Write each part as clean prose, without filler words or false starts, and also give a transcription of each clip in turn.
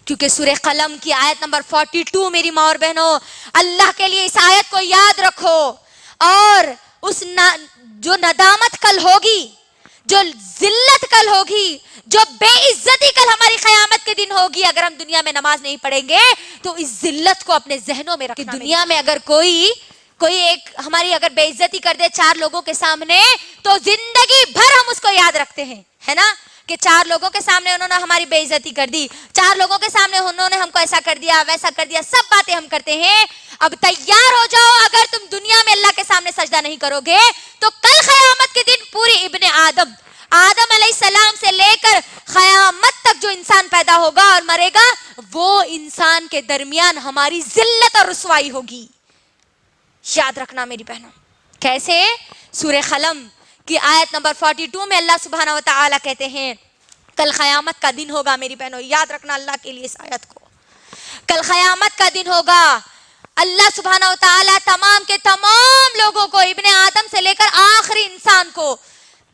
کیونکہ سورہ قلم کی آیت نمبر 42 میری ماں اور بہنوں، اللہ کے لیے اس آیت کو یاد رکھو، اور اس جو ندامت کل ہوگی، جو ذلت کل ہوگی، جو بے عزتی کل ہماری قیامت کے دن ہوگی، اگر ہم دنیا میں نماز نہیں پڑھیں گے تو اس ذلت کو اپنے ذہنوں میں رکھنا۔ کہ دنیا میں اگر کوئی ایک ہماری اگر بے عزتی کر دے 4 لوگوں کے سامنے، تو زندگی بھر ہم اس کو یاد رکھتے ہیں، ہے نا، کہ 4 لوگوں کے سامنے انہوں نے ہماری بے عزتی کر دی، 4 لوگوں کے سامنے انہوں نے ہم کو ایسا کر دیا، ویسا کر دیا، سب باتیں ہم کرتے ہیں۔ اب تیار ہو جاؤ، اگر تم دنیا میں اللہ کے سامنے سجدہ نہیں کرو گے تو کل قیامت کے دن پوری ابن آدم علیہ السلام سے لے کر قیامت تک جو انسان پیدا ہوگا اور مرے گا، وہ انسان کے درمیان ہماری ذلت اور رسوائی ہوگی۔ یاد رکھنا میری بہنوں۔ کیسے؟ سورہ قلم کی آیت نمبر 42 میں اللہ سبحانہ و تعالیٰ کہتے ہیں کل قیامت کا دن ہوگا میری بہنوں، یاد رکھنا اللہ کے لیے اس آیت کو۔ کل قیامت کا دن ہوگا، اللہ سبحانہ و تعالیٰ تمام کے تمام لوگوں کو، ابن آدم سے لے کر آخری انسان کو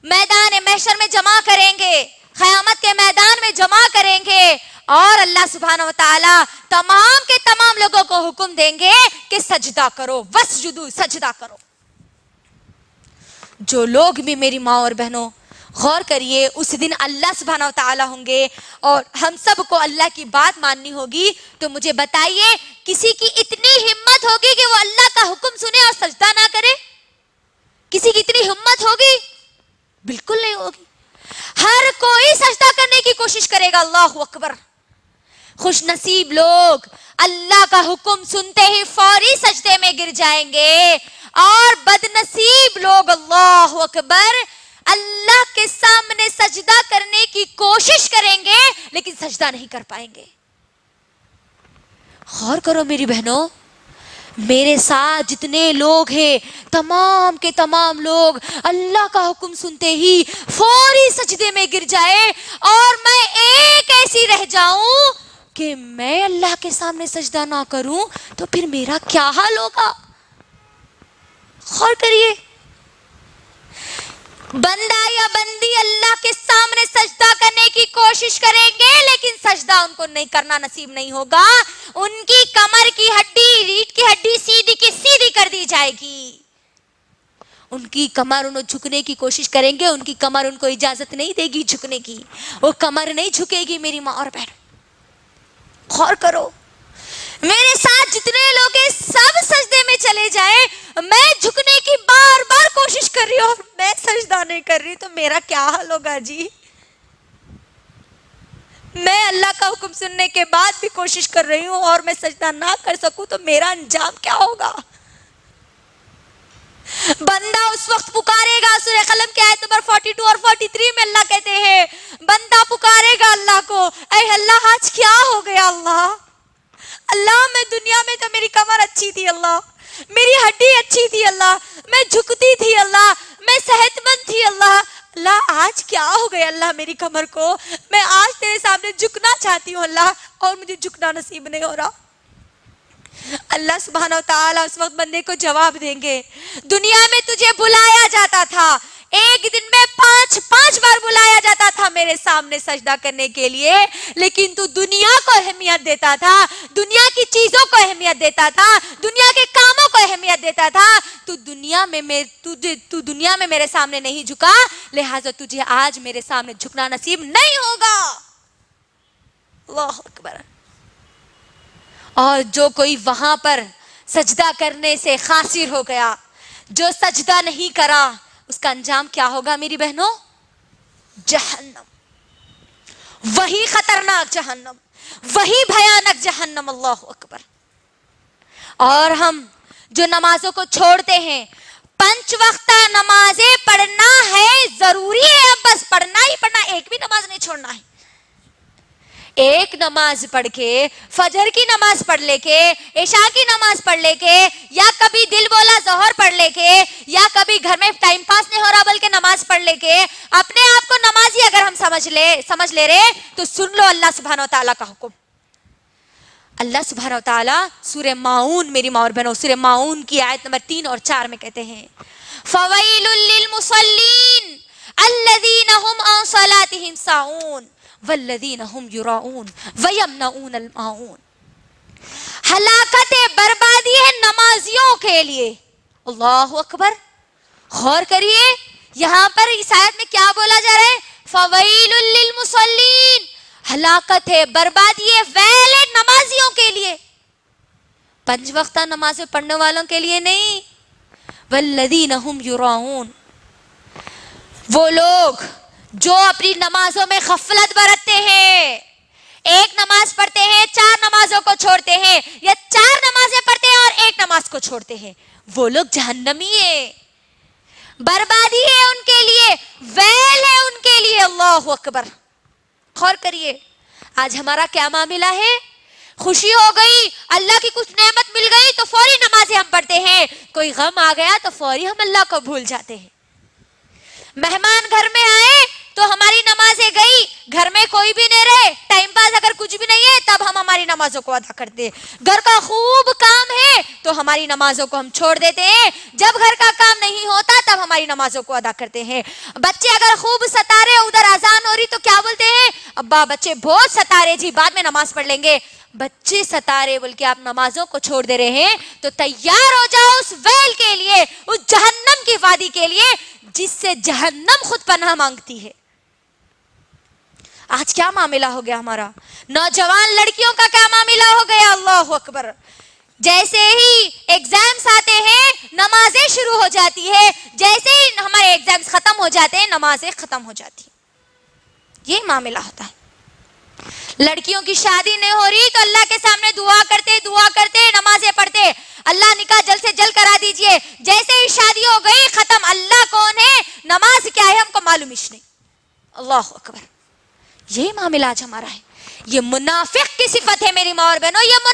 میدان محشر میں جمع کریں گے، قیامت کے میدان میں جمع کریں گے، اور اللہ سبحانہ و تعالیٰ تمام کے تمام لوگوں کو حکم دیں گے کہ سجدہ کرو، وسجدو، سجدہ کرو۔ جو لوگ بھی میری ماں اور بہنوں غور کریے، اس دن اللہ سبحانہ و تعالیٰ ہوں گے اور ہم سب کو اللہ کی بات ماننی ہوگی، تو مجھے بتائیے کسی کی اتنی ہمت ہوگی کہ وہ اللہ کا حکم سنے اور سجدہ نہ کرے؟ کسی کی اتنی ہمت ہوگی؟ بالکل نہیں ہوگی۔ ہر کوئی سجدہ کرنے کی کوشش کرے گا۔ اللہ اکبر۔ خوش نصیب لوگ اللہ کا حکم سنتے ہی فوری سجدے میں گر جائیں گے، اور بد نصیب لوگ اللہ اکبر اللہ کے سامنے سجدہ کرنے کی کوشش کریں گے لیکن سجدہ نہیں کر پائیں گے۔ غور کرو میری بہنوں، میرے ساتھ جتنے لوگ ہیں تمام کے تمام لوگ اللہ کا حکم سنتے ہی فوری سجدے میں گر جائے، اور میں ایک ایسی رہ جاؤں کہ میں اللہ کے سامنے سجدہ نہ کروں تو پھر میرا کیا حال ہوگا؟ غور کریے، بندہ یا بندی اللہ کے سامنے سجدہ کرنے کی کوشش کریں گے لیکن سجدہ ان کو نہیں کرنا نصیب نہیں ہوگا، ان کی کمر کی ہڈی، ریڑھ کی ہڈی سیدھی کی سیدھی کر دی جائے گی، ان کی کمر انہوں جھکنے کی کوشش کریں گے، ان کی کمر ان کو اجازت نہیں دے گی جھکنے کی، وہ کمر نہیں جھکے گی میری ماں اور بہن۔ غور کرو، میرے ساتھ جتنے لوگ ہیں سب سجدے میں چلے جائیں، میں جھکنے کی بار بار کوشش کر رہی ہوں اور میں سجدہ نہیں کر رہی تو میرا کیا حال ہوگا جی؟ میں اللہ کا حکم سننے کے بعد بھی کوشش کر رہی ہوں اور میں سجدہ نہ کر سکوں تو میرا انجام کیا ہوگا؟ بندہ اس وقت پکارے گا، سورہ قلم کی آیت نمبر 42 اور 43 میں اللہ کہتے ہیں بندہ پکارے گا اللہ کو، اے اللہ آج کیا ہو گیا؟ اللہ میں دنیا میں تو میری کمر اچھی تھی، اللہ میری ہڈی اچھی تھی، اللہ میں جھکتی تھی، اللہ میں صحت مند تھی، اللہ آج کیا ہو گیا اللہ میری کمر کو؟ میں آج تیرے سامنے جھکنا چاہتی ہوں اللہ، اور مجھے جھکنا نصیب نہیں ہو رہا۔ اللہ سبحانہ و تعالیٰ اس وقت بندے کو جواب دیں گے، دنیا میں تجھے بلایا جاتا تھا، ایک دن میں 5 بار بلایا جاتا تھا میرے سامنے سجدہ کرنے کے لیے، لیکن تو دنیا کو اہمیت دیتا تھا، دنیا کی چیزوں کو اہمیت دیتا تھا، دنیا کے کاموں کو اہمیت دیتا تھا، تو دنیا میں میرے سامنے نہیں جھکا، لہٰذا تجھے آج میرے سامنے جھکنا نصیب نہیں ہوگا۔ اللہ اکبر۔ اور جو کوئی وہاں پر سجدہ کرنے سے خاسر ہو گیا، جو سجدہ نہیں کرا، اس کا انجام کیا ہوگا میری بہنوں؟ جہنم، وہی خطرناک جہنم، وہی بھیانک جہنم۔ اللہ اکبر۔ اور ہم جو نمازوں کو چھوڑتے ہیں، 5 وقتہ نمازیں پڑھنا ہے، ضروری ہے، اب بس پڑھنا ہی پڑھنا، ایک بھی نماز نہیں چھوڑنا ہے۔ ایک نماز پڑھ کے، فجر کی نماز پڑھ لے کے، عشاء کی نماز پڑھ لے کے، یا کبھی دل بولا ظہر پڑھ لے کے، یا کبھی گھر میں ٹائم پاس نہیں ہو رہا بلکہ نماز پڑھ لے کے، اپنے آپ کو نمازی اگر ہم سمجھ لے رہے تو سن لو اللہ سبحانہ و تعالیٰ کا حکم۔ اللہ سبحانہ و تعالیٰ سورہ ماؤن، میری ماں اور بہنوں، سورہ ماؤن کی آیت نمبر 3 اور 4 میں کہتے ہیں فَوَيْلٌ لِّلْمُصَلِّينَ الَّذِينَ هُمْ عَنْ صَلَاتِهِمْ سَاهُونَ۔ والذین هم یراؤون ویمنعون الماعون. ہلاکت بربادی ہے نمازیوں کے لیے. اللہ اکبر. غور کریے یہاں پر اس آیت میں کیا بولا جا رہا ہے؟ فویل للمصلین. ہلاکت ہے، بربادی ہے، ویل ہے نمازیوں کے لیے، 5 وقتہ نمازیں پڑھنے والوں کے لیے نہیں. والذین هم یراؤون، وہ لوگ جو اپنی نمازوں میں غفلت برتتے ہیں. ایک نماز پڑھتے ہیں، 4 نمازوں کو چھوڑتے ہیں، یا 4 نمازیں پڑھتے ہیں اور 1 نماز کو چھوڑتے ہیں، وہ لوگ جہنمی ہیں. بربادی ہے ان کے لیے، ویل ہے ان کے لیے. اللہ اکبر. غور کریے آج ہمارا کیا معاملہ ہے؟ خوشی ہو گئی، اللہ کی کچھ نعمت مل گئی تو فوری نمازیں ہم پڑھتے ہیں. کوئی غم آ گیا تو فوری ہم اللہ کو بھول جاتے ہیں. مہمان گھر میں آئے تو ہماری نمازیں گئی، گھر میں کوئی بھی نہیں رہے، ٹائم پاس اگر کچھ بھی نہیں ہے تب ہم ہماری نمازوں کو ادا کرتے ہیں. گھر کا خوب کام ہے تو ہماری نمازوں کو ہم چھوڑ دیتے ہیں. جب گھر کا کام نہیں ہوتا تب ہماری نمازوں کو ادا کرتے ہیں. بچے اگر خوب ستا رہے، ادھر اذان ہو رہی تو کیا بولتے ہیں؟ ابا بچے بہت ستا رہے جی، بعد میں نماز پڑھ لیں گے. بچے ستا رہے بول کے آپ نمازوں کو چھوڑ دے رہے ہیں تو تیار ہو جاؤ اس ویل کے لیے، اس جہنم کی وادی کے لیے جس سے جہنم خود پناہ مانگتی ہے. آج کیا معاملہ ہو گیا ہمارا؟ نوجوان لڑکیوں کا کیا معاملہ ہو گیا؟ اللہ اکبر. جیسے ہی ایگزامز آتے ہیں نمازیں شروع ہو جاتی ہے، جیسے ہی ہمارے ایگزامز ختم ہو جاتے ہیں نمازیں ختم ہو جاتی ہیں. یہ معاملہ ہوتا ہے. لڑکیوں کی شادی نہیں ہو رہی تو اللہ کے سامنے دعا کرتے نمازیں پڑھتے، اللہ نکاح جلد سے جلد کرا دیجئے. جیسے ہی شادی ہو گئی ختم، اللہ کون ہے، نماز کیا ہے ہم کو معلوم ہی نہیں. اللہ اکبر. یہی معاملہ آج ہمارا ہے. یہ منافق کی صفت ہے میری ماں اور بہنوں، یہ